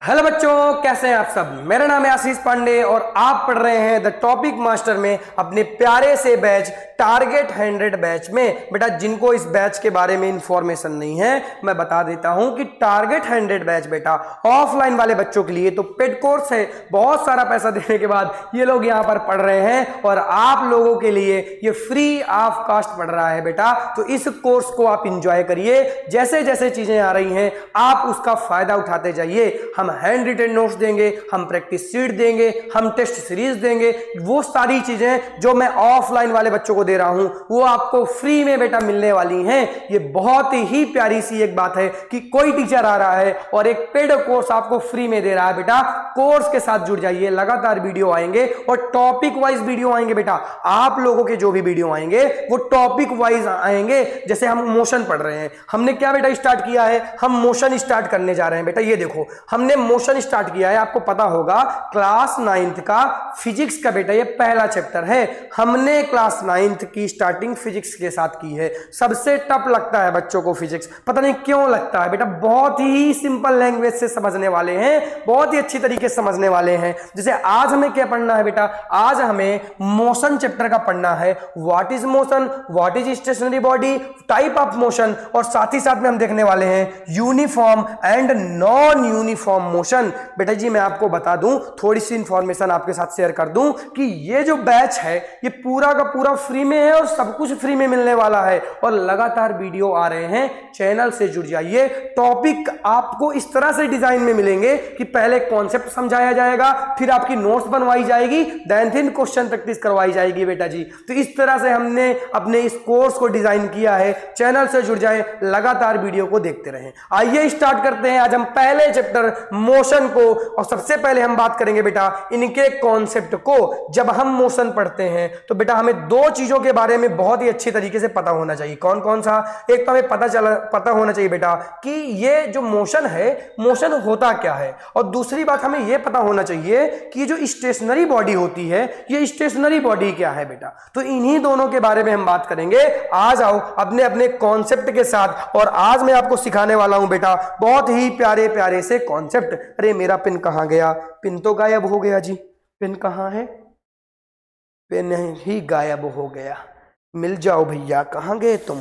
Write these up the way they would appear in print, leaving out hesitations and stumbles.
Hello बच्चों, कैसे हैं आप सब। मेरा नाम है आशीष पांडे और आप पढ़ रहे हैं द टॉपिक मास्टर में अपने प्यारे से बैच टारगेट 100 बैच में। बेटा जिनको इस बैच के बारे में इंफॉर्मेशन नहीं है मैं बता देता हूं कि टारगेट 100 बैच बेटा ऑफलाइन वाले बच्चों के लिए तो पेड कोर्स है। बहुत सारा पैसा देने के बाद ये लोग यहाँ पर पढ़ रहे हैं और आप लोगों के लिए ये फ्री ऑफ कास्ट पढ़ रहा है बेटा। तो इस कोर्स को आप इंजॉय करिए, जैसे जैसे चीजें आ रही हैं आप उसका फायदा उठाते जाइए। हम हैंड रिटन नोट्स देंगे, हम प्रैक्टिस शीट देंगे, हम टेस्ट सीरीज देंगे। वो सारी चीजें जो मैं ऑफलाइन वाले बच्चों को दे रहा हूं वो आपको फ्री में बेटा मिलने वाली हैं। ये बहुत ही प्यारी सी एक बात है कि कोई टीचर आ रहा है और एक पेड कोर्स आपको फ्री में दे रहा है। बेटा कोर्स के साथ जुड़ जाइए, लगातार वीडियो आएंगे और टॉपिक वाइज वीडियो आएंगे। बेटा आप लोगों के जो भी वीडियो आएंगे वो टॉपिक वाइज आएंगे। जैसे हम मोशन पढ़ रहे हैं, हमने क्या बेटा स्टार्ट किया है, हम मोशन स्टार्ट करने जा रहे हैं। बेटा ये देखो हमने मोशन स्टार्ट किया है। आपको पता होगा क्लास 9th का फिजिक्स का बेटा ये पहला चैप्टर है। हमने क्लास 9th की स्टार्टिंग फिजिक्स के साथ की है। सबसे टफ लगता है बच्चों को फिजिक्स, पता नहीं क्यों लगता है बेटा। बहुत ही सिंपल लैंग्वेज से समझने वाले हैं, बहुत ही अच्छी तरीके से समझने वाले हैं। जैसे आज हमें क्या पढ़ना है बेटा, आज हमें मोशन चैप्टर का पढ़ना है। What is motion, what is stationary body, type of motion, और साथ ही साथ में हम देखने वाले हैं uniform and non uniform motion. बेटा जी मैं आपको बता दूं, थोड़ी सी इंफॉर्मेशन आपके साथ शेयर कर दूं कि ये जो बैच है ये पूरा का पूरा फ्री में है और सब कुछ फ्री में मिलने वाला है। और लगातार वीडियो आ रहे हैं, चैनल से जुड़ जाइए। टॉपिक आपको इस तरह से डिजाइन में मिलेंगे कि पहले कॉन्सेप्ट समझाया जाएगा, फिर आपकी नोट्स बनवाई जाएगी, देन क्वेश्चन प्रैक्टिस करवाई जाएगी। बेटा जी तो इस तरह से हमने अपने इस कोर्स को डिजाइन किया है। चैनल से जुड़ जाए, लगातार वीडियो को देखते रहें। आइए स्टार्ट करते हैं आज हम पहले चैप्टर मोशन को। और सबसे पहले हम बात करेंगे बेटा इनके कॉन्सेप्ट को। जब हम मोशन पढ़ते हैं तो बेटा हमें दो चीजों के बारे में बहुत ही अच्छी तरीके से पता होना चाहिए। कौन कौन सा? एक तो हमें पता होना चाहिए बेटा कि ये जो मोशन है मोशन होता क्या है, और दूसरी बात हमें यह पता होना चाहिए कि जो स्टेशनरी बॉडी होती है ये स्टेशनरी बॉडी क्या है बेटा। तो इन्हीं दोनों के बारे में हम बात करेंगे। आ जाओ अपने अपने कॉन्सेप्ट के साथ, और आज मैं आपको सिखाने वाला हूं बेटा बहुत ही प्यारे प्यारे से कॉन्सेप्ट। अरे मेरा पिन कहां गया? पिन तो गायब हो गया जी। पिन कहां है? पिन ही गायब हो गया। मिल जाओ भैया, कहां गए तुम?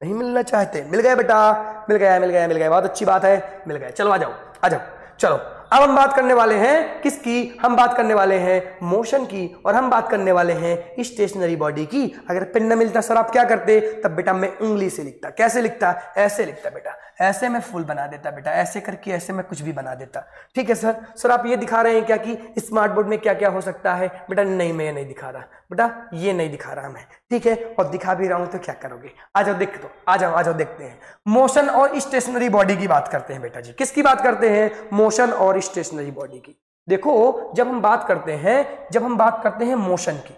नहीं मिलना चाहते? मिल गए बेटा, मिल गया मिल गया मिल गया, बहुत अच्छी बात है, मिल गए। चलो आ जाओ आ जाओ। चलो अब हम बात करने वाले हैं किसकी? हम बात करने वाले हैं मोशन की, और हम बात करने वाले हैं स्टेशनरी बॉडी की। अगर पिन न मिलता सर आप क्या करते? तब बेटा मैं उंगली से लिखता। कैसे लिखता? ऐसे लिखता बेटा, ऐसे मैं फुल बना देता बेटा, ऐसे करके ऐसे मैं कुछ भी बना देता। ठीक है सर। सर आप ये दिखा रहे हैं क्या कि स्मार्ट बोर्ड में क्या क्या हो सकता है? बेटा नहीं, मैं ये नहीं दिखा रहा बेटा, ये नहीं दिखा रहा मैं। ठीक है, और दिखा भी रहा हूं तो क्या करोगे? आ जाओ देख दो, आ जाओ देखते हैं। मोशन और स्टेशनरी बॉडी की बात करते हैं बेटा जी। किसकी बात करते हैं? मोशन और स्टेशनरी बॉडी की। देखो जब हम बात करते हैं मोशन की,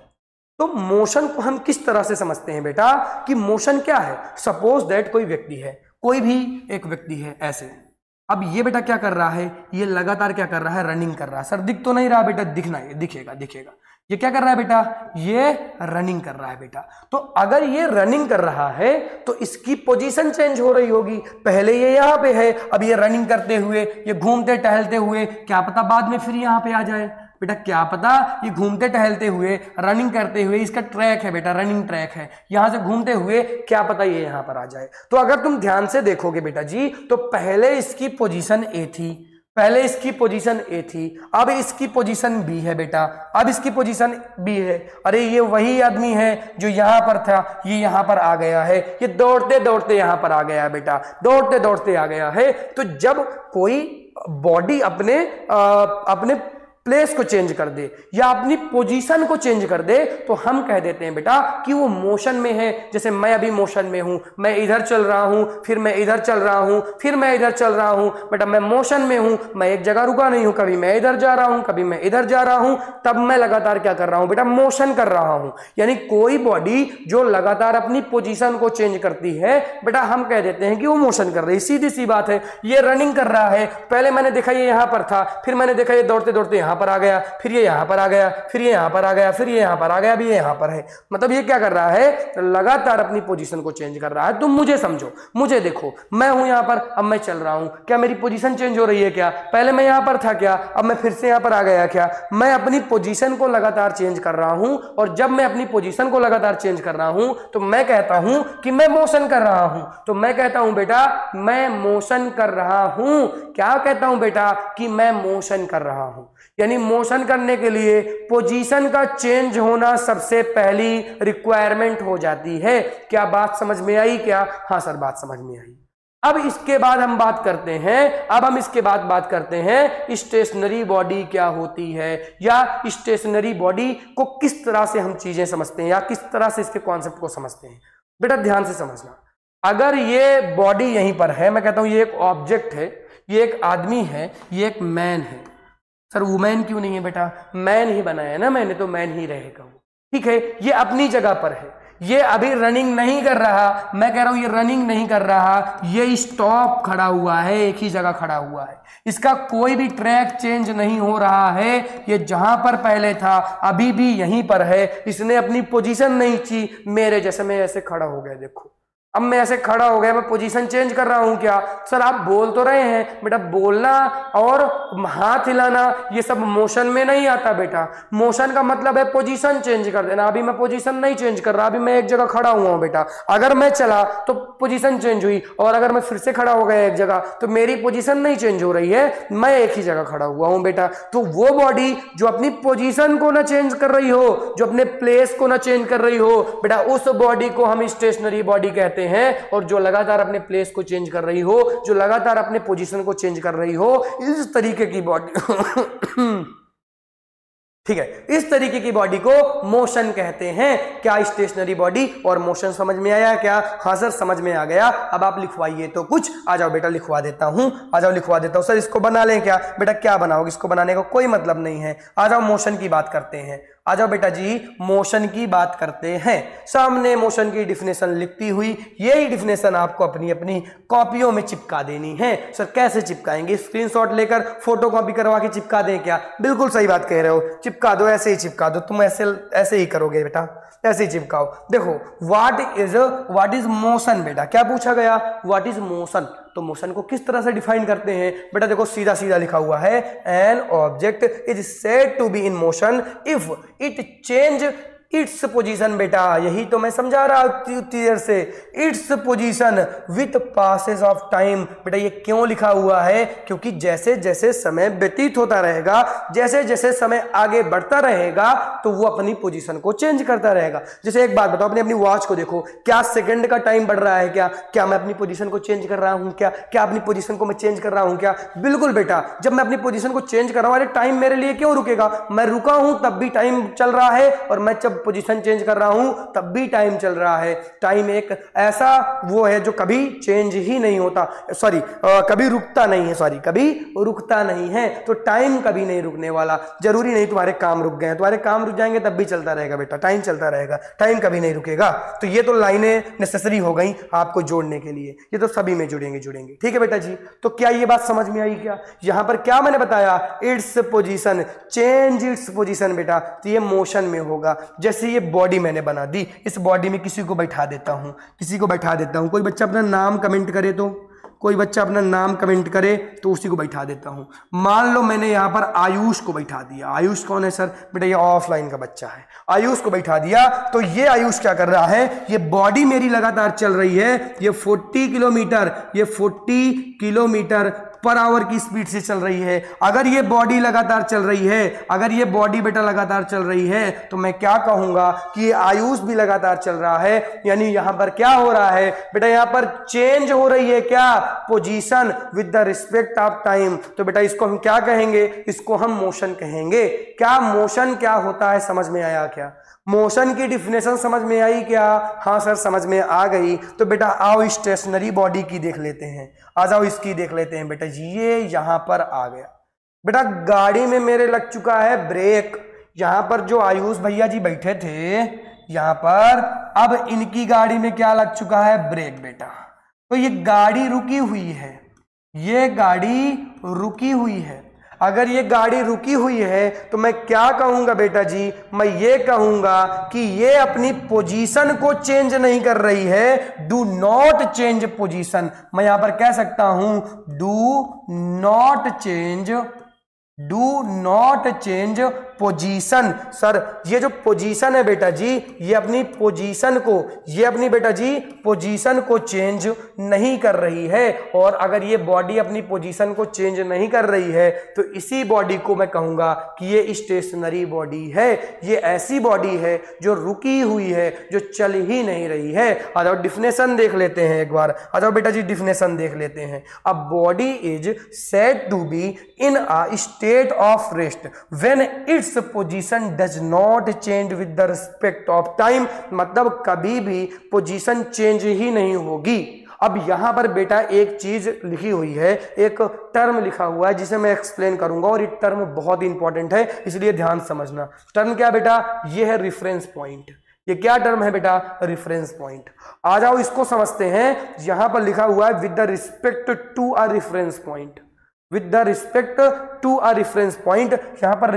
तो मोशन को हम किस तरह से समझते हैं बेटा कि मोशन क्या है। सपोज दैट कोई व्यक्ति है, कोई भी एक व्यक्ति है ऐसे। अब ये बेटा क्या कर रहा है? ये लगातार क्या कर रहा है? रनिंग कर रहा है। सर दिख तो नहीं रहा बेटा, दिखना है, दिखेगा। ये क्या कर रहा है बेटा? ये रनिंग कर रहा है बेटा। तो अगर ये रनिंग कर रहा है तो इसकी पोजीशन चेंज हो रही होगी। पहले ये यहाँ पे है, अब ये रनिंग करते हुए, ये घूमते टहलते हुए, क्या पता बाद में फिर यहाँ पे आ जाए बेटा। क्या पता ये घूमते टहलते हुए, रनिंग करते हुए, इसका ट्रैक है बेटा, रनिंग ट्रैक है, यहां से घूमते हुए क्या पता ये यहां पर आ जाए। तो अगर तुम ध्यान से देखोगे बेटा जी तो पहले इसकी पोजीशन ए थी, अब इसकी पोजीशन बी है बेटा, अब इसकी पोजीशन बी है। अरे ये वही आदमी है जो यहां पर था, ये यहां पर आ गया है, ये दौड़ते दौड़ते यहां पर आ गया है बेटा, दौड़ते दौड़ते आ गया है। तो जब कोई बॉडी अपने प्लेस को चेंज कर दे या अपनी पोजीशन को चेंज कर दे तो हम कह देते हैं बेटा कि वो मोशन में है। जैसे मैं अभी मोशन में हूं, मैं इधर चल रहा हूं, फिर मैं इधर चल रहा हूं, फिर मैं इधर चल रहा हूं बेटा, मैं मोशन में हूं, मैं एक जगह रुका नहीं हूं। कभी मैं इधर जा रहा हूं, कभी मैं इधर जा रहा हूं, तब मैं लगातार क्या कर रहा हूं बेटा? मोशन कर रहा हूं। यानी कोई बॉडी जो लगातार अपनी पोजीशन को चेंज करती है बेटा हम कह देते हैं कि वो मोशन कर रही है। सीधी सी बात है। ये रनिंग कर रहा है, पहले मैंने देखा ये यहां पर था, फिर मैंने देखा ये दौड़ते दौड़ते यहां यहां पर आ गया, फिर ये यहां पर आ गया, फिर ये यहां पर आ गया, फिर ये यहां पर आ गया, अभी ये यहां पर है। मतलब ये क्या कर रहा है, लगातार अपनी पोजीशन को चेंज कर रहा है। तुम मुझे समझो, मुझे देखो, मैं हूं यहां पर, अब मैं चल रहा हूं, क्या मेरी पोजीशन चेंज हो रही है क्या? पहले मैं यहां पर था क्या, अब मैं फिर से यहां पर आ गया क्या? मैं अपनी पोजीशन को लगातार चेंज कर रहा हूं, और जब मैं अपनी पोजीशन को लगातार चेंज कर रहा हूं तो मैं कहता हूं कि मैं मोशन कर रहा हूं। तो मैं कहता हूं बेटा मैं मोशन कर रहा हूं। क्या कहता हूं बेटा कि मैं मोशन कर रहा हूं। यानी मोशन करने के लिए पोजीशन का चेंज होना सबसे पहली रिक्वायरमेंट हो जाती है। क्या बात समझ में आई क्या? हाँ सर, बात समझ में आई। अब इसके बाद हम बात करते हैं, बात करते हैं स्टेशनरी बॉडी क्या होती है, या स्टेशनरी बॉडी को किस तरह से हम चीजें समझते हैं, या किस तरह से इसके कॉन्सेप्ट को समझते हैं। बेटा ध्यान से समझना, अगर ये बॉडी यहीं पर है, मैं कहता हूं ये एक ऑब्जेक्ट है, ये एक आदमी है, ये एक मैन है। सर वुमेन क्यों नहीं है बेटा? मैन ही बनाया ना मैंने, तो मैन ही रहेगा। ठीक है, ये अपनी जगह पर है, ये अभी रनिंग नहीं कर रहा। मैं कह रहा हूं ये रनिंग नहीं कर रहा, ये स्टॉप खड़ा हुआ है, एक ही जगह खड़ा हुआ है, इसका कोई भी ट्रैक चेंज नहीं हो रहा है। ये जहां पर पहले था अभी भी यहीं पर है, इसने अपनी पोजीशन नहीं की। मेरे जैसे मैं ऐसे खड़ा हो गया, देखो अब मैं ऐसे खड़ा हो गया, मैं पोजीशन चेंज कर रहा हूं क्या? सर आप बोल तो रहे हैं बेटा, बोलना और हाथ हिलाना ये सब मोशन में नहीं आता बेटा। मोशन का मतलब है पोजीशन चेंज कर देना। अभी मैं पोजीशन नहीं चेंज कर रहा, अभी मैं एक जगह खड़ा हुआ हूं बेटा। अगर मैं चला तो पोजीशन चेंज हुई, और अगर मैं फिर से खड़ा हो गया एक जगह तो मेरी पोजीशन नहीं चेंज हो रही है, मैं एक ही जगह खड़ा हुआ हूं बेटा। तो वो बॉडी जो अपनी पोजीशन को ना चेंज कर रही हो, जो अपने प्लेस को ना चेंज कर रही हो बेटा, उस बॉडी को हम स्टेशनरी बॉडी कहते हैं। और जो लगातार अपने प्लेस को चेंज कर रही हो, जो लगातार अपने पोजीशन को चेंज कर रही हो, इस तरीके की बॉडी ठीक है, इस तरीके की बॉडी को मोशन कहते हैं। क्या स्टेशनरी बॉडी और मोशन समझ में आया क्या? हाँ सर समझ में आ गया। अब आप लिखवाइए तो कुछ। आ जाओ बेटा लिखवा देता हूं, आ जाओ लिखवा देता हूं। सर इसको बना लें क्या? बेटा क्या बनाओगे, इसको बनाने का कोई मतलब नहीं है। आ जाओ मोशन की बात करते हैं, आ जाओ बेटा जी मोशन की बात करते हैं। सामने मोशन की डिफिनेशन लिखती हुई, यही डिफिनेशन आपको अपनी अपनी कॉपियों में चिपका देनी है। सर कैसे चिपकाएंगे? स्क्रीनशॉट लेकर फोटो कॉपी करवा के चिपका दें क्या? बिल्कुल सही बात कह रहे हो, चिपका दो, ऐसे ही चिपका दो। तुम ऐसे ही करोगे बेटा, ऐसे ही चिपकाओ। देखो व्हाट इज मोशन बेटा, क्या पूछा गया? What is motion. तो मोशन को किस तरह से डिफाइन करते हैं बेटा? देखो सीधा सीधा लिखा हुआ है, an object is said to be in motion if it change its position. बेटा यही तो मैं समझा रहा हूं देर से, its position with passes of time. बेटा ये क्यों लिखा हुआ है? क्योंकि जैसे जैसे समय व्यतीत होता रहेगा, जैसे जैसे समय आगे बढ़ता रहेगा, तो वो अपनी पोजीशन को चेंज करता रहेगा। जैसे एक बात बताओ, अपनी वॉच को देखो, क्या सेकंड का टाइम बढ़ रहा है क्या? क्या मैं अपनी पोजीशन को चेंज कर रहा हूं क्या? क्या अपनी पोजीशन को मैं चेंज कर रहा हूं क्या? बिल्कुल बेटा, जब मैं अपनी पोजीशन को चेंज कर रहा हूं, अरे टाइम मेरे लिए क्यों रुकेगा? मैं रुका हूं तब भी टाइम चल रहा है, और मैं जब पोजीशन चेंज कर रहा हूं तब भी टाइम चल रहा है। टाइम एक ऐसा वो है जो कभी चेंज ही नहीं होता, सॉरी कभी रुकता नहीं है, सॉरी कभी रुकता नहीं है। तो टाइम कभी नहीं रुकने वाला। जरूरी नहीं तुम्हारे काम रुक गए, तुम्हारे काम रुक जाएंगे तब भी चलता रहेगा बेटा, टाइम चलता रहेगा, टाइम कभी नहीं रुकेगा। तो ये तो लाइनें नेसेसरी हो गई आपको जोड़ने के लिए, ये तो सभी में जुड़ेंगे। ठीक है बेटा जी, तो क्या ये बात समझ में आई क्या? यहां पर क्या मैंने बताया? Its position, change its position बेटा, तो ये मोशन में होगा। जैसे ये बॉडी मैंने बना दी, इस बॉडी में किसी को बैठा देता हूं, किसी को बैठा देता हूं। कोई बच्चा अपना नाम कमेंट करे तो, कोई बच्चा अपना नाम कमेंट करे तो उसी को बैठा देता हूं। मान लो मैंने यहां पर आयुष को बैठा दिया। आयुष कौन है सर? बेटा ये ऑफलाइन का बच्चा है। आयुष को बैठा दिया तो ये आयुष क्या कर रहा है? ये बॉडी मेरी लगातार चल रही है, ये 40 किलोमीटर पर आवर की स्पीड से चल रही है। अगर ये बॉडी लगातार चल रही है, अगर ये बॉडी बेटा लगातार चल रही है, तो मैं क्या कहूंगा कि ये आयुष भी लगातार चल रहा है। यानी यहां पर क्या हो रहा है बेटा? यहां पर चेंज हो रही है क्या? Position with the respect of time. तो बेटा इसको हम क्या कहेंगे? इसको हम मोशन कहेंगे। क्या मोशन क्या होता है समझ में आया क्या? मोशन की डिफिनेशन समझ में आई क्या? हाँ सर समझ में आ गई। तो बेटा आओ स्टेशनरी बॉडी की देख लेते हैं, आ जाओ इसकी देख लेते हैं बेटा जी। ये यहां पर आ गया बेटा, गाड़ी में मेरे लग चुका है ब्रेक। यहां पर जो आयुष भैया जी बैठे थे यहां पर, अब इनकी गाड़ी में क्या लग चुका है? ब्रेक बेटा। तो ये गाड़ी रुकी हुई है, ये गाड़ी रुकी हुई है। अगर ये गाड़ी रुकी हुई है तो मैं क्या कहूंगा बेटा जी, मैं ये कहूंगा कि ये अपनी पोजीशन को चेंज नहीं कर रही है, डू नॉट चेंज पोजीशन। मैं यहां पर कह सकता हूं do not change position. Sir ये जो पोजीशन है बेटा जी, ये अपनी पोजीशन को चेंज नहीं कर रही है। और अगर ये बॉडी अपनी पोजीशन को चेंज नहीं कर रही है तो इसी बॉडी को मैं कहूंगा कि ये स्टेशनरी बॉडी है। ये ऐसी बॉडी है जो रुकी हुई है, जो चल ही नहीं रही है। आ जाओ डिफिनेशन देख लेते हैं एक बार, आ जाओ बेटा जी डिफिनेशन देख लेते हैं। A body is said to be in a state of rest when its position does not change with the respect of time. मतलब कभी भी पोजीशन चेंज ही नहीं होगी। अब यहां पर बेटा एक चीज लिखी हुई है, एक टर्म लिखा हुआ है जिसे मैं एक्सप्लेन करूंगा और ये टर्म बहुत ही इंपॉर्टेंट है, इसलिए ध्यान समझना। टर्म क्या बेटा, ये है रेफरेंस पॉइंट। ये क्या टर्म है बेटा, रेफरेंस पॉइंट। आ जाओ इसको समझते हैं। यहां पर लिखा हुआ है with the respect to a reference point, with the respect to a reference point. यहां पर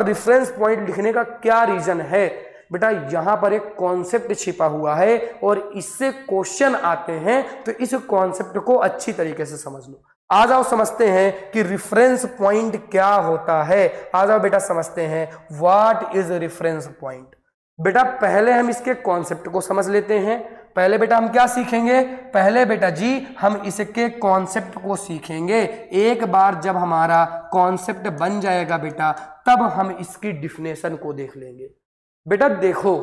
रेफरेंस पॉइंट लिखने का क्या रीजन है बेटा, यहां पर एक कॉन्सेप्ट छिपा हुआ है और इससे क्वेश्चन आते हैं, तो इस कॉन्सेप्ट को अच्छी तरीके से समझ लो। आ जाओ समझते हैं कि रेफरेंस पॉइंट क्या होता है। आ जाओ बेटा समझते हैं व्हाट इज रेफरेंस पॉइंट। बेटा पहले हम इसके कॉन्सेप्ट को समझ लेते हैं। पहले बेटा हम क्या सीखेंगे, पहले बेटा जी हम इसके कॉन्सेप्ट को सीखेंगे। एक बार जब हमारा कॉन्सेप्ट बन जाएगा बेटा, तब हम इसकी डिफिनेशन को देख लेंगे। बेटा देखो,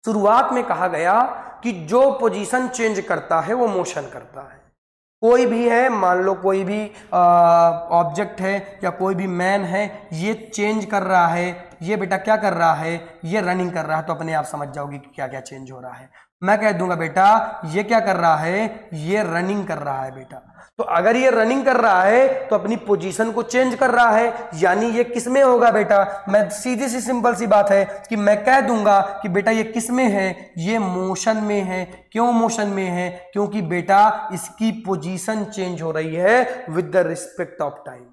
शुरुआत में कहा गया कि जो पोजीशन चेंज करता है वो मोशन करता है। कोई भी है, मान लो कोई भी ऑब्जेक्ट है या कोई भी मैन है, ये चेंज कर रहा है, ये बेटा क्या कर रहा है, ये रनिंग कर रहा है, तो अपने आप समझ जाओगे कि क्या क्या चेंज हो रहा है। मैं कह दूंगा बेटा ये क्या कर रहा है, ये रनिंग कर रहा है बेटा। तो अगर ये रनिंग कर रहा है तो अपनी पोजीशन को चेंज कर रहा है, यानी ये किस में होगा बेटा, मैं सीधी सी सिंपल सी बात है कि मैं कह दूंगा कि बेटा ये किस में है, ये मोशन में है। क्यों मोशन में है, क्योंकि बेटा इसकी पोजीशन चेंज हो रही है with the respect of time.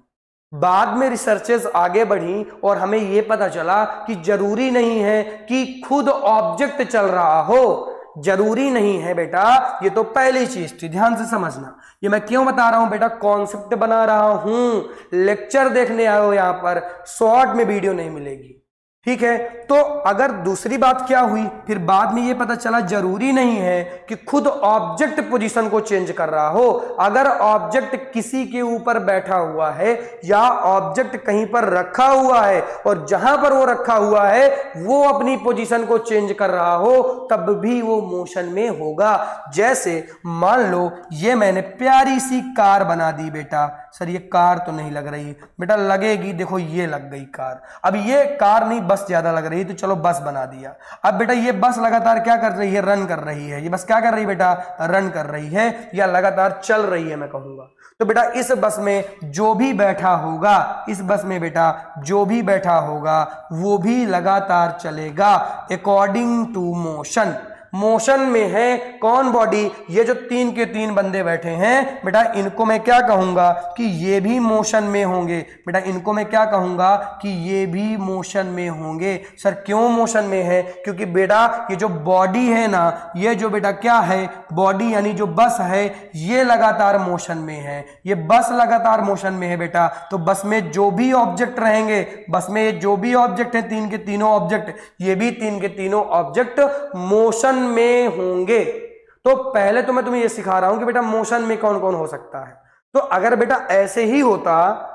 बाद में रिसर्चेस आगे बढ़ी और हमें यह पता चला कि जरूरी नहीं है कि खुद ऑब्जेक्ट चल रहा हो, जरूरी नहीं है बेटा। ये तो पहली चीज थी, ध्यान से समझना। ये मैं क्यों बता रहा हूं बेटा, कॉन्सेप्ट बना रहा हूं। लेक्चर देखने आए हो यहां पर, शॉर्ट में वीडियो नहीं मिलेगी, ठीक है। तो अगर दूसरी बात क्या हुई, फिर बाद में ये पता चला जरूरी नहीं है कि खुद ऑब्जेक्ट पोजीशन को चेंज कर रहा हो। अगर ऑब्जेक्ट किसी के ऊपर बैठा हुआ है या ऑब्जेक्ट कहीं पर रखा हुआ है और जहां पर वो रखा हुआ है वो अपनी पोजीशन को चेंज कर रहा हो, तब भी वो मोशन में होगा। जैसे मान लो ये मैंने प्यारी सी कार बना दी बेटा। सर ये कार तो नहीं लग रही बेटा, लगेगी, देखो ये लग गई कार। अब ये कार नहीं, बस ज्यादा लग रही है, तो चलो बस बना दिया। अब बेटा ये बस लगातार क्या कर रही है, रन कर रही है। ये बस क्या कर रही है बेटा, रन कर रही है या लगातार चल रही है मैं कहूंगा। तो बेटा इस बस में जो भी बैठा होगा, इस बस में बेटा जो भी बैठा होगा वो भी लगातार चलेगा अकॉर्डिंग टू मोशन। मोशन में है कौन बॉडी, ये जो 3 के 3 बंदे बैठे हैं बेटा, इनको मैं क्या कहूंगा कि ये भी मोशन में होंगे। बेटा इनको मैं क्या कहूंगा कि ये भी मोशन में होंगे। सर क्यों मोशन में है, क्योंकि बेटा ये जो बॉडी है ना, ये जो बेटा क्या है, बॉडी यानी जो बस है, ये लगातार मोशन में है। ये बस लगातार मोशन में है बेटा। तो बस में जो भी ऑब्जेक्ट रहेंगे, बस में जो भी ऑब्जेक्ट है, 3 के तीनों ऑब्जेक्ट, ये भी 3 के तीनों ऑब्जेक्ट मोशन में होंगे। तो पहले तो मैं तुम्हें यह सिखा रहा हूं कि बेटा मोशन में कौन कौन हो सकता है। तो अगर बेटा ऐसे ही होता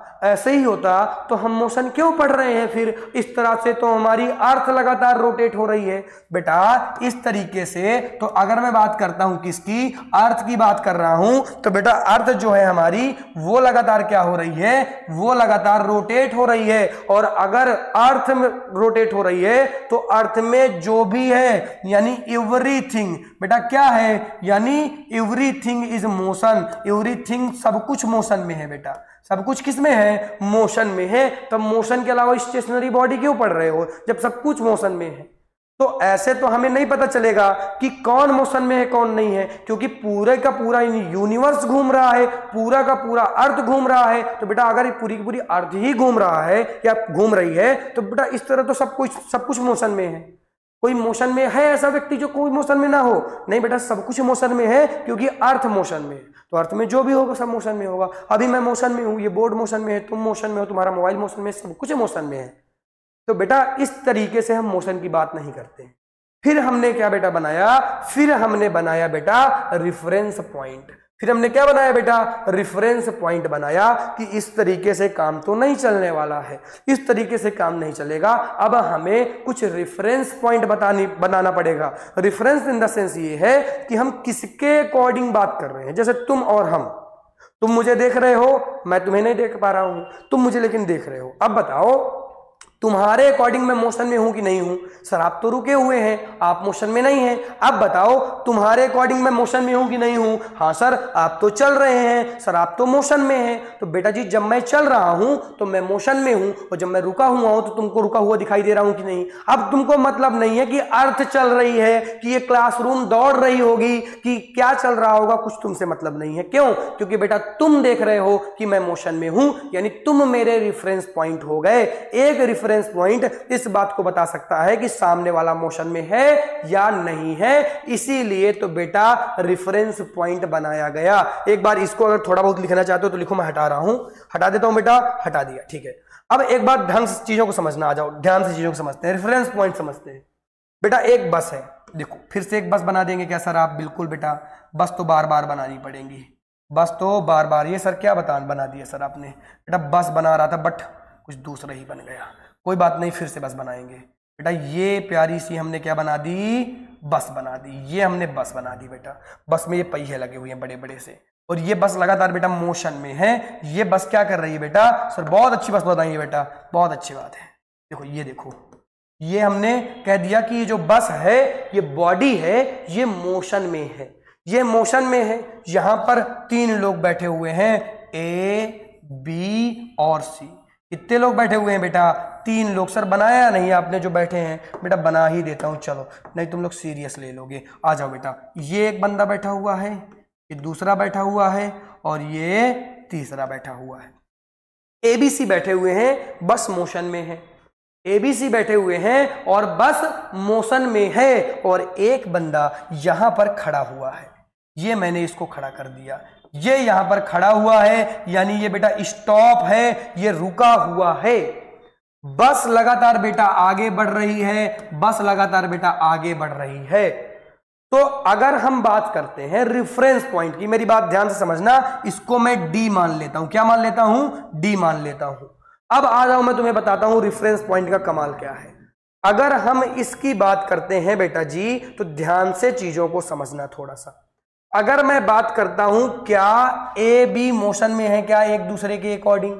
तो हम मोशन क्यों पढ़ रहे हैं फिर इस तरह से, तो हमारी अर्थ लगातार रोटेट हो रही है बेटा इस तरीके से। तो अगर मैं बात करता हूं किसकी, अर्थ की बात कर रहा हूं, तो बेटा अर्थ जो है हमारी वो लगातार क्या हो रही है, वो लगातार रोटेट हो रही है। और अगर अर्थ में रोटेट हो रही है तो अर्थ में जो भी है यानी एवरीथिंग बेटा क्या है, यानी एवरीथिंग इज मोशन। एवरीथिंग सब कुछ मोशन में है बेटा, सब कुछ किस में है, मोशन में है। तब मोशन के अलावा स्टेशनरी बॉडी क्यों पढ़ रहे हो जब सब कुछ मोशन में है। तो ऐसे तो हमें नहीं पता चलेगा कि कौन मोशन में है कौन नहीं है, क्योंकि पूरे का पूरा यूनिवर्स घूम रहा है, पूरा का पूरा अर्थ घूम रहा है। तो बेटा अगर ये पूरी की पूरी अर्थ ही घूम रहा है या घूम रही है तो बेटा इस तरह तो सब कुछ मोशन में है। कोई मोशन में है ऐसा व्यक्ति जो कोई मोशन में ना हो? नहीं बेटा, सब कुछ मोशन में है, क्योंकि अर्थ मोशन में है। तो अर्थ में जो भी होगा सब मोशन में होगा। अभी मैं मोशन में हूं, ये बोर्ड मोशन में है, तुम मोशन में हो, तुम्हारा मोबाइल मोशन में, सब कुछ मोशन में है। तो बेटा इस तरीके से हम मोशन की बात नहीं करते। फिर हमने क्या बेटा बनाया? फिर हमने बनाया बेटा रिफरेंस पॉइंट। फिर हमने क्या बनाया बेटा? रेफरेंस पॉइंट बनाया कि इस तरीके से काम तो नहीं चलने वाला है, इस तरीके से काम नहीं चलेगा। अब हमें कुछ रेफरेंस पॉइंट बनाना पड़ेगा। रेफरेंस इन द सेंस ये है कि हम किसके अकॉर्डिंग बात कर रहे हैं। जैसे तुम और हम, तुम मुझे देख रहे हो, मैं तुम्हें नहीं देख पा रहा हूं, तुम मुझे लेकिन देख रहे हो। अब बताओ तुम्हारे अकॉर्डिंग मैं मोशन में हूं कि नहीं हूं? सर आप तो रुके हुए हैं, आप मोशन में नहीं हैं। अब बताओ तुम्हारे अकॉर्डिंग मैं मोशन में हूं कि नहीं हूं? हाँ सर आप तो चल रहे हैं। सर आप तो मोशन में हैं। तो बेटा जी जब मैं चल रहा हूं तो मैं मोशन में हूं, और जब मैं रुका हुआ हूं तो तुमको रुका हुआ दिखाई दे रहा हूं कि नहीं? अब तुमको मतलब नहीं है कि अर्थ चल रही है, कि ये क्लासरूम दौड़ रही होगी, कि क्या चल रहा होगा, कुछ तुमसे मतलब नहीं है। क्यों? क्योंकि बेटा तुम देख रहे हो कि मैं मोशन में हूं, यानी तुम मेरे रेफरेंस पॉइंट हो गए। एक रेफरेंस पॉइंट इस बात को बता सकता है कि सामने वाला मोशन में है या नहीं है, इसीलिए तो बेटा रेफरेंस पॉइंट बनाया गया। एक बार इसको अगर थोड़ा बहुत लिखना चाहते हो तो लिखो, मैं हटा रहा हूं, हटा देता हूं बेटा, हटा दिया, ठीक है। अब एक बार ढंग से चीजों को समझना, आ जाओ ध्यान से चीजों को समझते हैं, रेफरेंस पॉइंट समझते हैं। बेटा एक बस है, देखो फिर से एक बस बना देंगे क्या सर आप? बिल्कुल बेटा, बस तो बार बार बनानी पड़ेगी, बस तो बार बार। ये सर क्या बना दिया सर आपने? बेटा बस बना रहा था बट कुछ दूसरा ही बन गया, कोई बात नहीं, फिर से बस बनाएंगे। बेटा ये प्यारी सी हमने क्या बना दी? बस बना दी। ये हमने बस बना दी बेटा। बस में ये पहिए लगे हुए हैं बड़े बड़े से, और ये बस लगातार बेटा मोशन में है। ये बस क्या कर रही है बेटा? सर बहुत अच्छी बस बताइए बेटा, बहुत अच्छी बात है। देखो ये देखो, ये हमने कह दिया कि ये जो बस है, ये बॉडी है, ये मोशन में है, ये मोशन में है। यहां पर 3 लोग बैठे हुए हैं, ए बी और सी। कितने लोग बैठे हुए हैं बेटा? 3 लोग। सर बनाया नहीं आपने जो बैठे हैं? बेटा बना ही देता हूं, चलो, नहीं तुम लोग सीरियस ले लोगे। आ जाओ बेटा, ये एक बंदा बैठा हुआ है, ये दूसरा बैठा हुआ है, और ये तीसरा बैठा हुआ है। एबीसी बैठे हुए हैं, बस मोशन में है। एबीसी बैठे हुए हैं और बस मोशन में है, और एक बंदा यहां पर खड़ा हुआ है। ये मैंने इसको खड़ा कर दिया, ये यहां पर खड़ा हुआ है, यानी ये बेटा स्टॉप है, ये रुका हुआ है। बस लगातार बेटा आगे बढ़ रही है, बस लगातार बेटा आगे बढ़ रही है। तो अगर हम बात करते हैं रेफरेंस पॉइंट की, मेरी बात ध्यान से समझना, इसको मैं डी मान लेता हूं। क्या मान लेता हूं? डी मान लेता हूं। अब आ जाओ, मैं तुम्हें बताता हूं रेफरेंस पॉइंट का कमाल क्या है। अगर हम इसकी बात करते हैं बेटा जी, तो ध्यान से चीजों को समझना थोड़ा सा। अगर मैं बात करता हूं क्या ए बी मोशन में है क्या एक दूसरे के अकॉर्डिंग?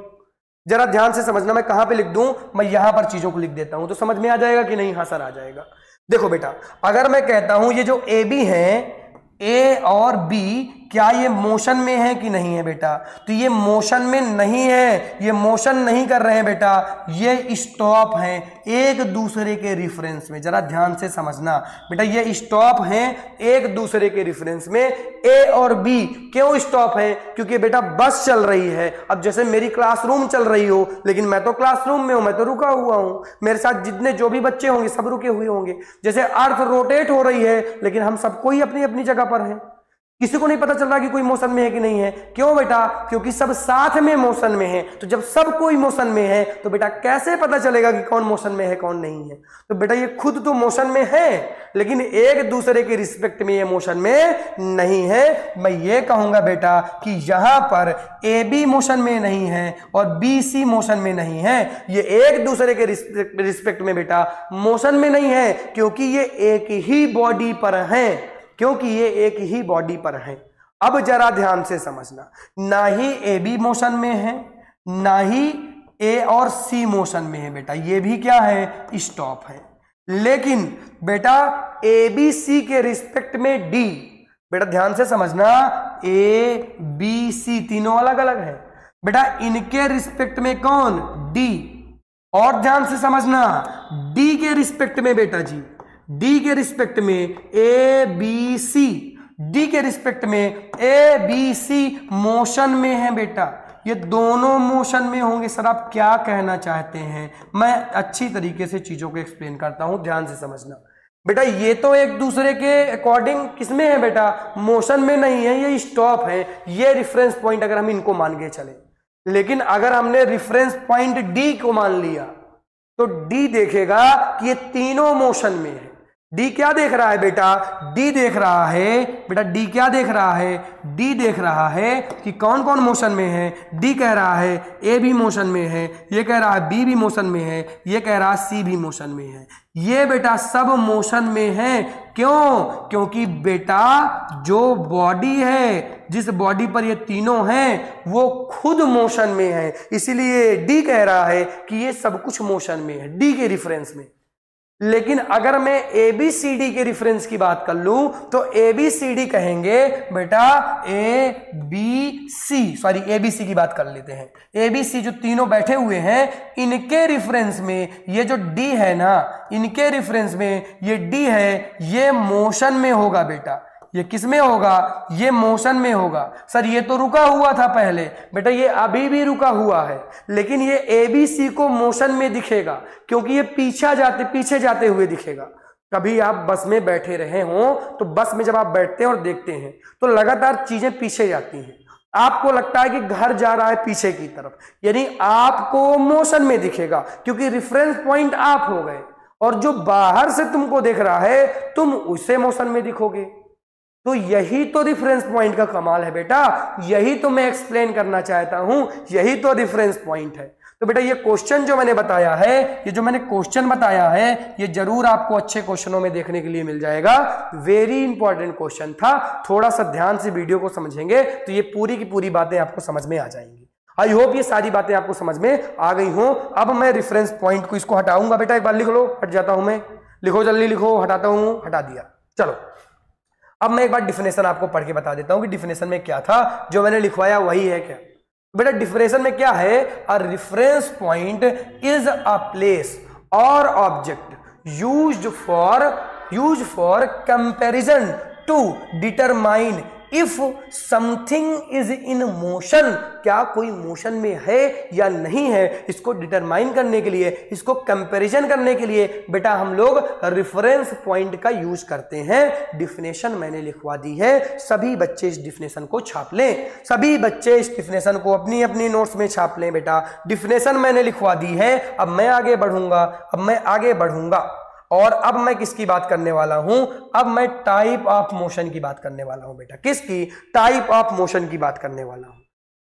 जरा ध्यान से समझना, मैं कहां पे लिख दूं? मैं यहां पर चीजों को लिख देता हूं, तो समझ में आ जाएगा कि नहीं? हाँ सर आ जाएगा। देखो बेटा, अगर मैं कहता हूं ये जो ए बी है, ए और बी, क्या ये मोशन में है कि नहीं है बेटा? तो ये मोशन में नहीं है, ये मोशन नहीं कर रहे हैं बेटा, ये स्टॉप हैं एक दूसरे के रेफरेंस में। जरा ध्यान से समझना बेटा, ये स्टॉप हैं एक दूसरे के रेफरेंस में। ए और बी क्यों स्टॉप है? क्योंकि बेटा बस चल रही है। अब जैसे मेरी क्लासरूम चल रही हो, लेकिन मैं तो क्लासरूम में हूं, मैं तो रुका हुआ हूं, मेरे साथ जितने जो भी बच्चे होंगे सब रुके हुए होंगे। जैसे अर्थ रोटेट हो रही है, लेकिन हम सबको ही अपनी अपनी जगह पर हैं, किसी को नहीं पता चल रहा कि कोई मोशन में है कि नहीं है। क्यों बेटा? क्योंकि सब साथ में मोशन में है। तो जब सब कोई मोशन में है तो बेटा कैसे पता चलेगा कि कौन मोशन में है कौन नहीं है? तो बेटा ये खुद तो मोशन में है, लेकिन एक दूसरे के रिस्पेक्ट में ये मोशन में नहीं है। मैं ये कहूंगा बेटा कि यहां पर ए बी मोशन में नहीं है और बी सी मोशन में नहीं है, ये एक दूसरे के रिस्पेक्ट में बेटा मोशन में नहीं है, क्योंकि ये एक ही बॉडी पर है, क्योंकि ये एक ही बॉडी पर है। अब जरा ध्यान से समझना, ना ही ए बी मोशन में है, ना ही ए और सी मोशन में है बेटा, ये भी क्या है? स्टॉप है। लेकिन बेटा ए बी सी के रिस्पेक्ट में डी, बेटा ध्यान से समझना, ए बी सी तीनों अलग अलग है बेटा, इनके रिस्पेक्ट में कौन? डी। और ध्यान से समझना, डी के रिस्पेक्ट में बेटा जी, डी के रिस्पेक्ट में ए बी सी, डी के रिस्पेक्ट में ए बी सी मोशन में है बेटा, ये दोनों मोशन में होंगे। सर आप क्या कहना चाहते हैं? मैं अच्छी तरीके से चीजों को एक्सप्लेन करता हूं, ध्यान से समझना बेटा। ये तो एक दूसरे के अकॉर्डिंग किसमें है बेटा? मोशन में नहीं है, ये स्टॉप है, ये रिफरेंस पॉइंट अगर हम इनको मान के चले। लेकिन अगर हमने रिफरेंस पॉइंट डी को मान लिया तो डी देखेगा कि ये तीनों मोशन में है। डी क्या देख रहा है बेटा? डी देख रहा है बेटा, डी क्या देख रहा है? डी देख रहा है कि कौन कौन मोशन में है। डी कह रहा है ए भी मोशन में है, ये कह रहा है बी भी मोशन में है, ये कह रहा है सी भी मोशन में है। ये बेटा सब मोशन में है। क्यों? क्योंकि बेटा जो बॉडी है, जिस बॉडी पर ये तीनों हैं, वो खुद मोशन में है। इसीलिए डी कह रहा है कि ये सब कुछ मोशन में है, डी के रिफरेंस में। लेकिन अगर मैं ए बी सी डी के रिफरेंस की बात कर लूं तो ए बी सी डी कहेंगे बेटा, A B C, sorry A B C की बात कर लेते हैं। ए बी सी जो तीनों बैठे हुए हैं, इनके रिफरेंस में ये जो डी है ना, इनके रिफरेंस में ये डी है, ये मोशन में होगा बेटा। ये किस में होगा? ये मोशन में होगा। सर ये तो रुका हुआ था पहले बेटा, ये अभी भी रुका हुआ है, लेकिन ये ए बी सी को मोशन में दिखेगा क्योंकि ये पीछे जाते हुए दिखेगा। कभी आप बस में बैठे रहे हो तो बस में जब आप बैठते हैं और देखते हैं तो लगातार चीजें पीछे जाती हैं। आपको लगता है कि घर जा रहा है पीछे की तरफ, यानी आपको मोशन में दिखेगा क्योंकि रिफरेंस पॉइंट आप हो गए, और जो बाहर से तुमको दिख रहा है तुम उसे मोशन में दिखोगे। तो यही तो रिफरेंस पॉइंट का कमाल है बेटा, यही तो मैं एक्सप्लेन करना चाहता हूं, यही तो रिफरेंस पॉइंट है। तो बेटा ये क्वेश्चन जो मैंने बताया है, ये जो मैंने क्वेश्चन बताया है, ये जरूर आपको अच्छे क्वेश्चनों में देखने के लिए मिल जाएगा। वेरी इंपॉर्टेंट क्वेश्चन था, थोड़ा सा ध्यान से वीडियो को समझेंगे तो ये पूरी की पूरी बातें आपको समझ में आ जाएंगी। आई होप ये सारी बातें आपको समझ में आ गई हों। अब मैं रिफरेंस पॉइंट को इसको हटाऊंगा बेटा, एक बार लिख लो, हट जाता हूं मैं, लिखो जल्दी लिखो, हटाता हूं, हटा दिया। चलो अब मैं एक बार डिफिनेशन आपको पढ़ के बता देता हूं कि डिफिनेशन में क्या था, जो मैंने लिखवाया वही है क्या बेटा। डिफिनेशन में क्या है? A reference point is a place or object used for comparison to determine if something is in motion, क्या कोई मोशन में है या नहीं है, इसको डिटरमाइन करने के लिए, इसको कंपैरिजन करने के लिए बेटा हम लोग रेफरेंस पॉइंट का यूज करते हैं। डिफिनेशन मैंने लिखवा दी है, सभी बच्चे इस डिफिनेशन को छाप लें, सभी बच्चे इस डिफिनेशन को अपनी अपनी नोट्स में छाप लें बेटा। डिफिनेशन मैंने लिखवा दी है, अब मैं आगे बढ़ूंगा, और अब मैं किसकी बात करने वाला हूं? अब मैं टाइप ऑफ मोशन की बात करने वाला हूं बेटा। किसकी? टाइप ऑफ मोशन की बात करने वाला हूं।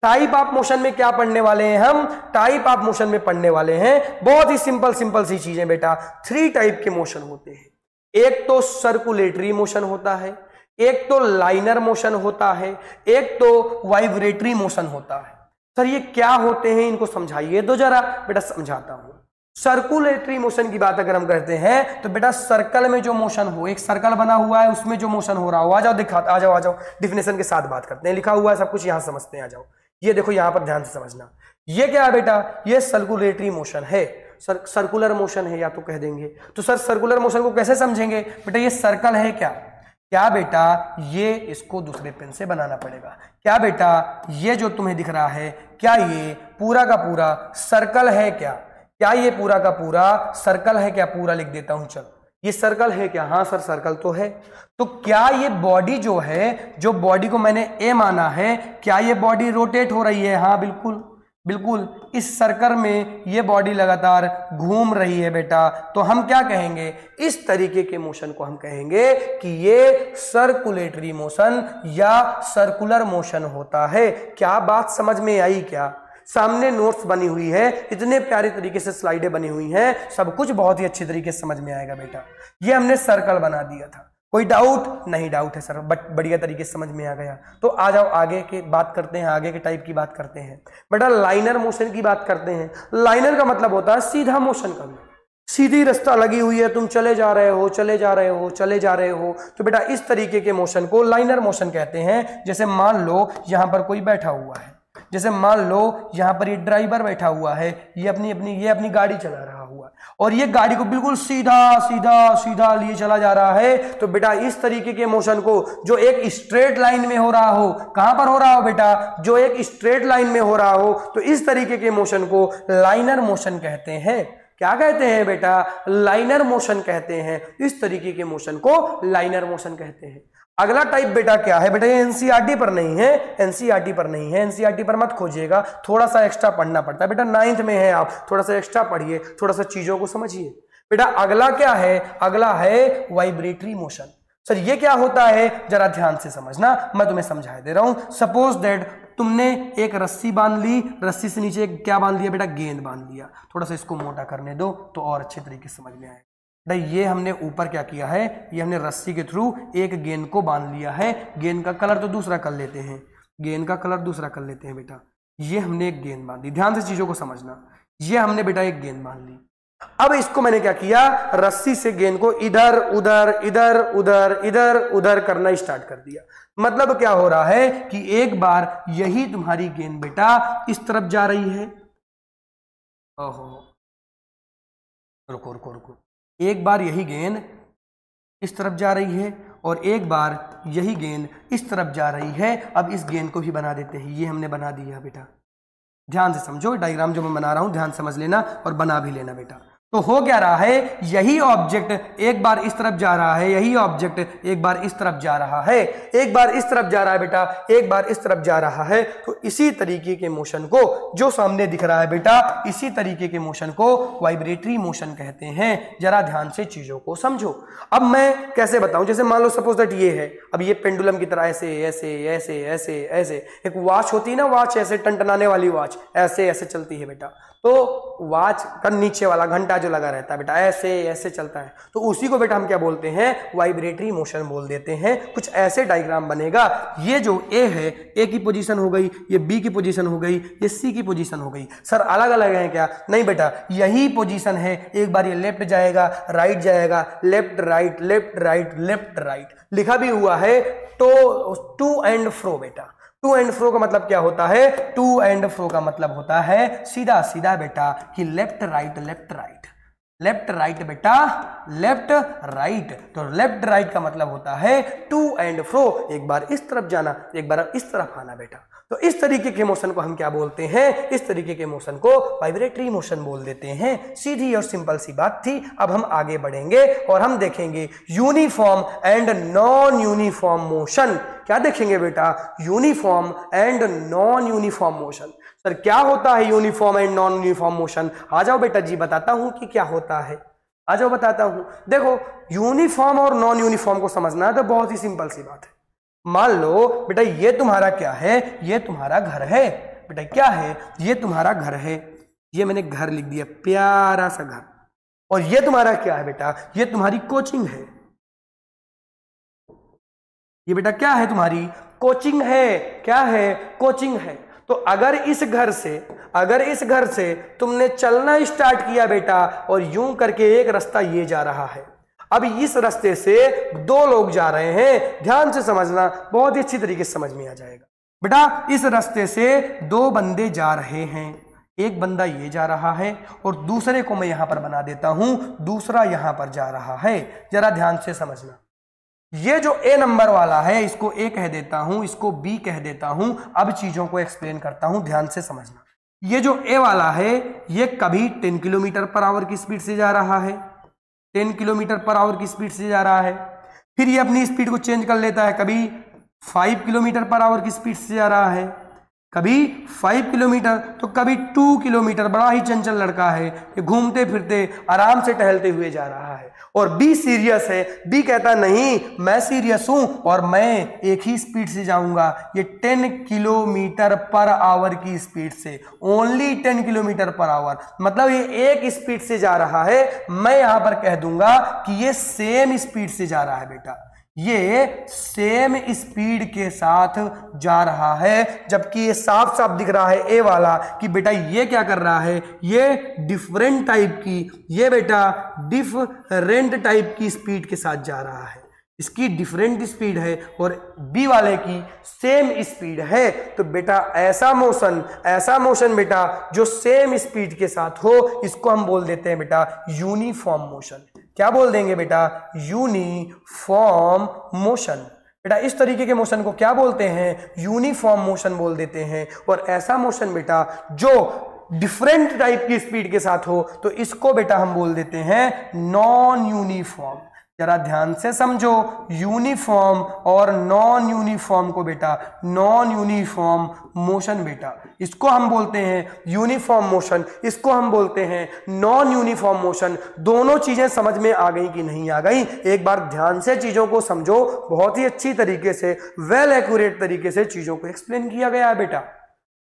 टाइप ऑफ मोशन में क्या पढ़ने वाले हैं हम? टाइप ऑफ मोशन में पढ़ने वाले हैं बहुत ही सिंपल सी चीजें बेटा। 3 टाइप के मोशन होते हैं। एक तो सर्कुलेटरी मोशन होता है, एक तो लाइनर मोशन होता है, एक तो वाइब्रेटरी मोशन होता है। सर ये क्या होते हैं, इनको समझाइए तो जरा बेटा। समझाता हूं। सर्कुलेटरी मोशन की बात अगर हम करते हैं तो बेटा सर्कल में जो मोशन हो, एक सर्कल बना हुआ है उसमें जो मोशन हो रहा हो, आ जाओ डिफिनेशन के साथ बात करते हैं। लिखा हुआ है सब कुछ, यहां समझते हैं, आ जाओ। ये देखो यहां पर ध्यान से समझना, ये क्या है बेटा? ये सर्कुलेटरी मोशन है, सर्कुलर मोशन है या तो कह देंगे। तो सर सर्कुलर मोशन को कैसे समझेंगे बेटा? ये सर्कल है क्या बेटा? ये इसको दूसरे पेन से बनाना पड़ेगा। क्या बेटा ये जो तुम्हें दिख रहा है, क्या ये पूरा का पूरा सर्कल है क्या ये पूरा का पूरा सर्कल है क्या? पूरा लिख देता हूं, चल ये सर्कल है क्या? हाँ सर सर्कल तो है। तो क्या ये बॉडी जो है, जो बॉडी को मैंने ए माना है, क्या ये बॉडी रोटेट हो रही है? हाँ बिल्कुल इस सर्कल में ये बॉडी लगातार घूम रही है बेटा। तो हम क्या कहेंगे? इस तरीके के मोशन को हम कहेंगे कि ये सर्कुलेटरी मोशन या सर्कुलर मोशन होता है। क्या बात समझ में आई क्या? सामने नोट्स बनी हुई है, इतने प्यारे तरीके से स्लाइडें बनी हुई हैं, सब कुछ बहुत ही अच्छी तरीके से समझ में आएगा बेटा। ये हमने सर्कल बना दिया था, कोई डाउट नहीं? डाउट है सर, बट बढ़िया तरीके से समझ में आ गया। तो आ जाओ आगे की बात करते हैं, आगे के टाइप की बात करते हैं बेटा। लाइनर मोशन की बात करते हैं। लाइनर का मतलब होता है सीधा मोशन करना, सीधी रास्ता लगी हुई है, तुम चले जा रहे हो। तो बेटा इस तरीके के मोशन को लाइनर मोशन कहते हैं। जैसे मान लो यहां पर कोई बैठा हुआ है, जैसे मान लो यहां पर ये ड्राइवर बैठा हुआ है, ये अपनी गाड़ी चला रहा हुआ हुआ और ये गाड़ी को बिल्कुल सीधा सीधा सीधा लिए चला जा रहा है, तो बेटा इस तरीके के मोशन को जो एक स्ट्रेट लाइन में हो रहा हो, कहां पर हो रहा हो बेटा, जो एक स्ट्रेट लाइन में हो रहा हो, तो इस तरीके के मोशन को लाइनर मोशन कहते हैं। क्या कहते हैं बेटा, लाइनर मोशन कहते हैं। इस तरीके के मोशन को लाइनर मोशन कहते हैं। अगला टाइप बेटा क्या है, बेटा ये एनसीईआरटी पर नहीं है, एनसीईआरटी पर नहीं है, एनसीईआरटी पर मत खोजिएगा, थोड़ा सा एक्स्ट्रा पढ़ना पड़ता है बेटा, 9th में है आप, थोड़ा सा एक्स्ट्रा पढ़िए, थोड़ा सा चीजों को समझिए। बेटा अगला क्या है, अगला है वाइब्रेटरी मोशन। सर ये क्या होता है, जरा ध्यान से समझना, मैं तुम्हें समझा दे रहा हूं। सपोज दैट तुमने एक रस्सी बांध ली, रस्सी से नीचे क्या बांध लिया बेटा, गेंद बांध लिया। थोड़ा सा इसको मोटा करने दो तो और अच्छे तरीके से समझ में आएगा। बेटा ये हमने ऊपर क्या किया है, ये हमने रस्सी के थ्रू एक गेंद को बांध लिया है। गेंद का कलर तो दूसरा कर लेते हैं, गेंद का कलर दूसरा कर लेते हैं बेटा। ये हमने एक गेंद बांधी, ध्यान से चीजों को समझना। ये हमने बेटा एक गेंद बांध ली। अब इसको मैंने क्या किया, रस्सी से गेंद को इधर उधर इधर उधर इधर उधर करना स्टार्ट कर दिया। मतलब क्या हो रहा है कि एक बार यही तुम्हारी गेंद बेटा इस तरफ जा रही है, ओहो रुको रुको रुको, एक बार यही गेंद इस तरफ जा रही है और एक बार यही गेंद इस तरफ जा रही है। अब इस गेंद को भी बना देते हैं, ये हमने बना दिया बेटा। ध्यान से समझो, डायग्राम जो मैं बना रहा हूं ध्यान समझ लेना और बना भी लेना बेटा। तो हो क्या रहा है, यही ऑब्जेक्ट एक बार इस तरफ जा रहा है, यही ऑब्जेक्ट एक बार इस तरफ जा रहा है, एक बार इस तरफ जा रहा है बेटा, एक बार इस तरफ जा रहा है। तो इसी तरीके के मोशन को जो सामने दिख रहा है बेटा, इसी तरीके के मोशन को वाइब्रेटरी मोशन कहते हैं। जरा ध्यान से चीजों को समझो। अब मैं कैसे बताऊं, जैसे मान लो सपोज दैट ये है, अब ये पेंडुलम की तरह ऐसे ऐसे ऐसे ऐसे ऐसे, एक वॉच होती है ना, वॉच ऐसे टनटनाने वाली वॉच ऐसे ऐसे चलती है बेटा। तो वॉच का नीचे वाला घंटा जो लगा रहता है बेटा ऐसे ऐसे चलता है, तो उसी को बेटा हम क्या बोलते हैं, वाइब्रेटरी मोशन बोल देते हैं। कुछ ऐसे डायग्राम बनेगा, ये जो ए है, ए की पोजीशन हो गई, ये बी की पोजीशन हो गई, ये सी की पोजीशन हो गई। सर अलग अलग है क्या, नहीं बेटा यही पोजीशन है। एक बार ये लेफ्ट जाएगा, राइट जाएगा, left right left right left right, लिखा भी हुआ है टू एंड फ्रो बेटा। टू एंड फ्रो का मतलब क्या होता है, टू एंड फ्रो का मतलब होता है सीधा सीधा बेटा, कि left right left right left right बेटा, लेफ्ट राइट। तो लेफ्ट राइट का मतलब होता है टू एंड फ्रो, एक बार इस तरफ जाना, एक बार इस तरफ आना बेटा। तो इस तरीके के मोशन को हम क्या बोलते हैं, इस तरीके के मोशन को वाइब्रेटरी मोशन बोल देते हैं। सीधी और सिंपल सी बात थी। अब हम आगे बढ़ेंगे और हम देखेंगे uniform and non uniform motion. क्या देखेंगे बेटा, uniform and non uniform motion. Sir क्या होता है uniform and non uniform motion, आ जाओ बेटा जी बताता हूं कि क्या होता है, आ जाओ बताता हूं। देखो यूनिफॉर्म और नॉन यूनिफॉर्म को समझना है तो बहुत ही सिंपल सी बात है। मान लो बेटा ये तुम्हारा क्या है, ये तुम्हारा घर है बेटा, क्या है, ये तुम्हारा घर है, ये मैंने घर लिख दिया, प्यारा सा घर। और ये तुम्हारा क्या है बेटा, ये तुम्हारी कोचिंग है, ये बेटा क्या है, तुम्हारी कोचिंग है। क्या है, कोचिंग है। तो अगर इस घर से तुमने चलना स्टार्ट किया बेटा, और यूं करके एक रास्ता ये जा रहा है, अब इस रास्ते से दो लोग जा रहे हैं, ध्यान से समझना, बहुत ही अच्छी तरीके से समझ में आ जाएगा बेटा। इस रास्ते से दो बंदे जा रहे हैं, एक बंदा ये जा रहा है और दूसरे को मैं यहां पर बना देता हूं, दूसरा यहां पर जा रहा है। जरा ध्यान से समझना, ये जो ए नंबर वाला है इसको ए कह देता हूं, इसको बी कह देता हूं। अब चीजों को एक्सप्लेन करता हूं, ध्यान से समझना। ये जो ए वाला है ये कभी 10 किलोमीटर पर आवर की स्पीड से जा रहा है, 10 किलोमीटर पर आवर की स्पीड से जा रहा है। फिर ये अपनी स्पीड को चेंज कर लेता है, कभी 5 किलोमीटर पर आवर की स्पीड से जा रहा है, कभी 5 किलोमीटर, तो कभी 2 किलोमीटर। बड़ा ही चंचल लड़का है, ये घूमते फिरते आराम से टहलते हुए जा रहा है। और बी सीरियस है, बी कहता नहीं मैं सीरियस हूं और मैं एक ही स्पीड से जाऊंगा, ये 10 किलोमीटर पर आवर की स्पीड से, ओनली 10 किलोमीटर पर आवर, मतलब ये एक स्पीड से जा रहा है। मैं यहां पर कह दूंगा कि ये सेम स्पीड से जा रहा है बेटा, ये सेम स्पीड के साथ जा रहा है। जबकि ये साफ साफ दिख रहा है ए वाला कि बेटा ये क्या कर रहा है, ये डिफरेंट टाइप की, ये बेटा डिफरेंट टाइप की स्पीड के साथ जा रहा है। इसकी डिफरेंट स्पीड है और बी वाले की सेम स्पीड है, तो बेटा ऐसा मोशन बेटा जो सेम स्पीड के साथ हो, इसको हम बोल देते हैं बेटा यूनिफॉर्म मोशन। क्या बोल देंगे बेटा? Uniform motion. बेटा इस तरीके के मोशन को क्या बोलते हैं? यूनिफॉर्म मोशन बोल देते हैं। और ऐसा मोशन बेटा जो डिफरेंट टाइप की स्पीड के साथ हो, तो इसको बेटा हम बोल देते हैं नॉन यूनिफॉर्म। जरा ध्यान से समझो, यूनिफॉर्म और नॉन यूनिफॉर्म को बेटा नॉन यूनिफॉर्म मोशन बेटा, इसको हम बोलते हैं यूनिफॉर्म मोशन, इसको हम बोलते हैं नॉन यूनिफॉर्म मोशन। दोनों चीजें समझ में आ गई कि नहीं आ गई? एक बार ध्यान से चीजों को समझो, बहुत ही अच्छी तरीके से वेल एक्यूरेट तरीके से चीजों को एक्सप्लेन किया गया है बेटा,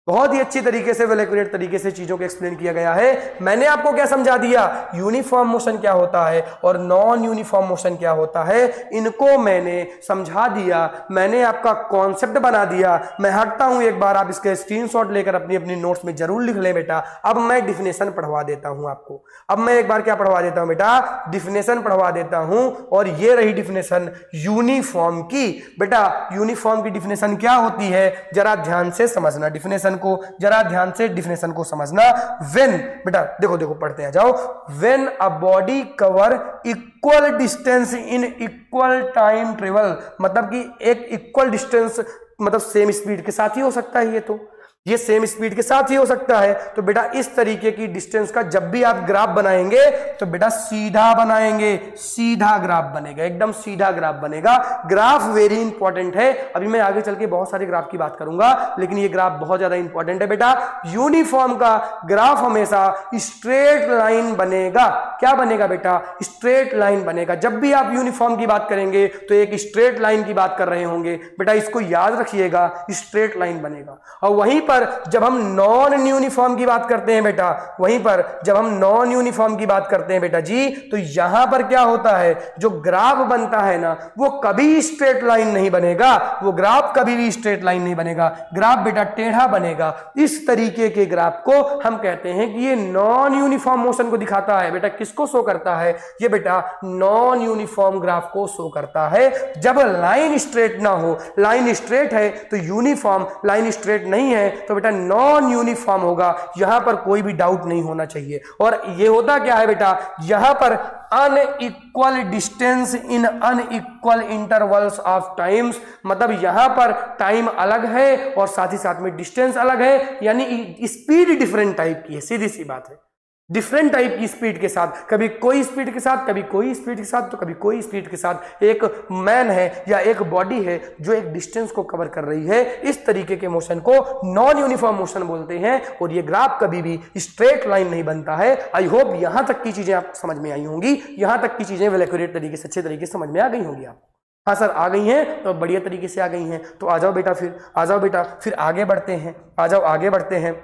बहुत ही अच्छी तरीके से वेल एक्यूरेट तरीके से चीजों को एक्सप्लेन किया गया है। मैंने आपको क्या समझा दिया? यूनिफॉर्म मोशन क्या होता है और नॉन यूनिफॉर्म मोशन क्या होता है, इनको मैंने समझा दिया, मैंने आपका कॉन्सेप्ट बना दिया। मैं हटता हूं, एक बार आप इसके स्क्रीनशॉट लेकर अपनी अपनी नोट्स में जरूर लिख लें बेटा। अब मैं डिफिनेशन पढ़वा देता हूं आपको। अब मैं एक बार क्या पढ़वा देता हूं बेटा? डिफिनेशन पढ़वा देता हूं। और ये रही डिफिनेशन यूनिफॉर्म की। बेटा यूनिफॉर्म की डिफिनेशन क्या होती है, जरा ध्यान से समझना डिफिनेशन को, जरा ध्यान से डिफिनेशन को समझना। व्हेन, बेटा देखो देखो पढ़ते हैं जाओ। When a body cover equal distance in equal time travel, मतलब कि एक इक्वल डिस्टेंस मतलब सेम स्पीड के साथ ही हो सकता है, ये सेम स्पीड के साथ ही हो सकता है। तो बेटा इस तरीके की डिस्टेंस का जब भी आप ग्राफ बनाएंगे तो बेटा सीधा बनाएंगे, सीधा ग्राफ बनेगा, एकदम सीधा ग्राफ बनेगा। ग्राफ वेरी इंपॉर्टेंट है, अभी मैं आगे चल के बहुत सारे ग्राफ की बात करूंगा, लेकिन ये ग्राफ बहुत ज्यादा इंपॉर्टेंट है बेटा। यूनिफॉर्म का ग्राफ हमेशा स्ट्रेट लाइन बनेगा। क्या बनेगा बेटा? स्ट्रेट लाइन बनेगा। जब भी आप यूनिफॉर्म की बात करेंगे तो एक स्ट्रेट लाइन की बात कर रहे होंगे बेटा, इसको याद रखिएगा, स्ट्रेट लाइन बनेगा। और वहीं पर जब हम नॉन यूनिफॉर्म की बात करते हैं बेटा, वहीं पर जब हम नॉन यूनिफॉर्म की बात करते हैं बेटा जी, तो यहां पर क्या होता है, जो ग्राफ बनता है ना, वो कभी स्ट्रेट लाइन नहीं बनेगा, वो ग्राफ कभी भी स्ट्रेट लाइन नहीं बनेगा, ग्राफ बेटा टेढ़ा बनेगा। इस तरीके के ग्राफ को हम कहते हैं कि ये नॉन यूनिफॉर्म मोशन को दिखाता है। बेटा किसको शो करता है? ये बेटा नॉन यूनिफॉर्म ग्राफ को शो करता है। जब लाइन स्ट्रेट ना हो, लाइन स्ट्रेट है तो यूनिफॉर्म, लाइन स्ट्रेट नहीं है तो बेटा नॉन यूनिफॉर्म होगा। यहां पर कोई भी डाउट नहीं होना चाहिए। और ये होता क्या है बेटा, यहां पर unequal distance in unequal intervals of times, मतलब यहां पर टाइम अलग है और साथ ही साथ में डिस्टेंस अलग है, यानी स्पीड डिफरेंट टाइप की है, सीधी सी बात है। डिफरेंट टाइप की स्पीड के साथ, कभी कोई स्पीड के साथ, कभी कोई स्पीड के साथ, तो कभी कोई स्पीड के साथ एक मैन है या एक बॉडी है जो एक डिस्टेंस को कवर कर रही है। इस तरीके के मोशन को नॉन यूनिफॉर्म मोशन बोलते हैं। और ये ग्राफ कभी भी स्ट्रेट लाइन नहीं बनता है। आई होप यहां तक की चीजें आपको समझ में आई होंगी, यहां तक की चीजें वेल एक्यूरेट तरीके से, अच्छे तरीके से समझ में आ गई होंगी आपको। हाँ सर आ गई हैं, तो बढ़िया तरीके से आ गई हैं, तो आ जाओ बेटा, फिर आ जाओ बेटा, फिर आगे बढ़ते हैं, आ जाओ आगे बढ़ते हैं।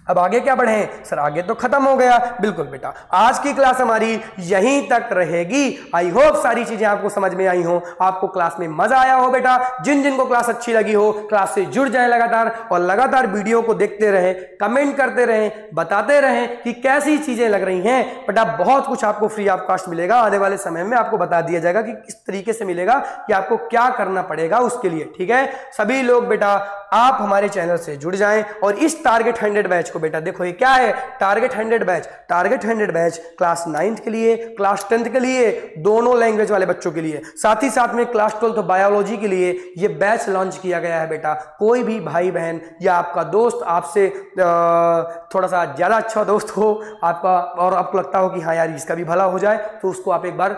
अब आगे क्या बढ़े सर? आगे तो खत्म हो गया। बिल्कुल बेटा, आज की क्लास हमारी यहीं तक रहेगी। आई होप सारी चीजें आपको समझ में आई हो, आपको क्लास में मजा आया हो बेटा। जिन जिन को क्लास अच्छी लगी हो, क्लास से जुड़ जाए लगातार, और लगातार वीडियो को देखते रहें, कमेंट करते रहें, बताते रहें कि कैसी चीजें लग रही हैं। बेटा बहुत कुछ आपको फ्री ऑफ कॉस्ट मिलेगा, आने वाले समय में आपको बता दिया जाएगा कि किस तरीके से मिलेगा, कि आपको क्या करना पड़ेगा उसके लिए। ठीक है, सभी लोग बेटा आप हमारे चैनल से जुड़ जाएं। और इस टारगेट 100 बैच को बेटा देखो, ये क्या है? Target 100 batch. Target 100 batch class 9th के लिए, क्लास 10th के लिए, दोनों लैंग्वेज वाले बच्चों के लिए, साथ ही साथ में क्लास 12th बायोलॉजी के लिए ये बैच लॉन्च किया गया है बेटा। कोई भी भाई बहन या आपका दोस्त आपसे थोड़ा सा ज्यादा अच्छा दोस्त हो आपका, और आपको लगता हो कि हाँ यार इसका भी भला हो जाए, तो उसको आप एक बार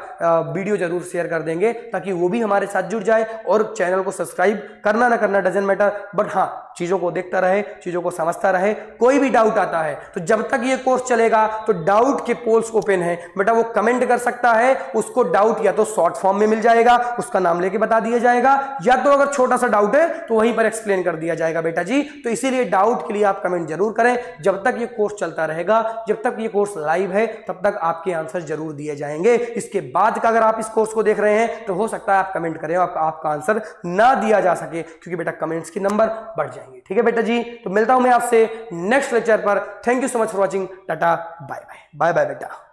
वीडियो जरूर शेयर कर देंगे, ताकि वो भी हमारे साथ जुड़ जाए। और चैनल को सब्सक्राइब करना ना करना डजंट मैटर, बट हाँ चीजों को देखता रहे, चीजों को समझता रहे। कोई भी डाउट आता है तो जब तक ये कोर्स चलेगा तो डाउट के पोल्स ओपन है बेटा, वो कमेंट कर सकता है। उसको डाउट या तो शॉर्ट फॉर्म में मिल जाएगा, उसका नाम लेके बता दिया जाएगा, या तो अगर छोटा सा डाउट है तो वहीं पर एक्सप्लेन कर दिया जाएगा बेटा जी। तो इसीलिए डाउट के लिए आप कमेंट जरूर करें। जब तक ये कोर्स चलता रहेगा, जब तक ये कोर्स लाइव है, तब तक आपके आंसर जरूर दिए जाएंगे। इसके बाद का अगर आप इस कोर्स को देख रहे हैं तो हो सकता है आप कमेंट करें और आपका आंसर ना दिया जा सके, क्योंकि बेटा कमेंट्स के नंबर बढ़ जाएंगे। ठीक है बेटा जी, तो मिलता हूं मैं आपसे नेक्स्ट लेक्चर पर। Thank you so much for watching. Tata bye bye, bye bye बेटा।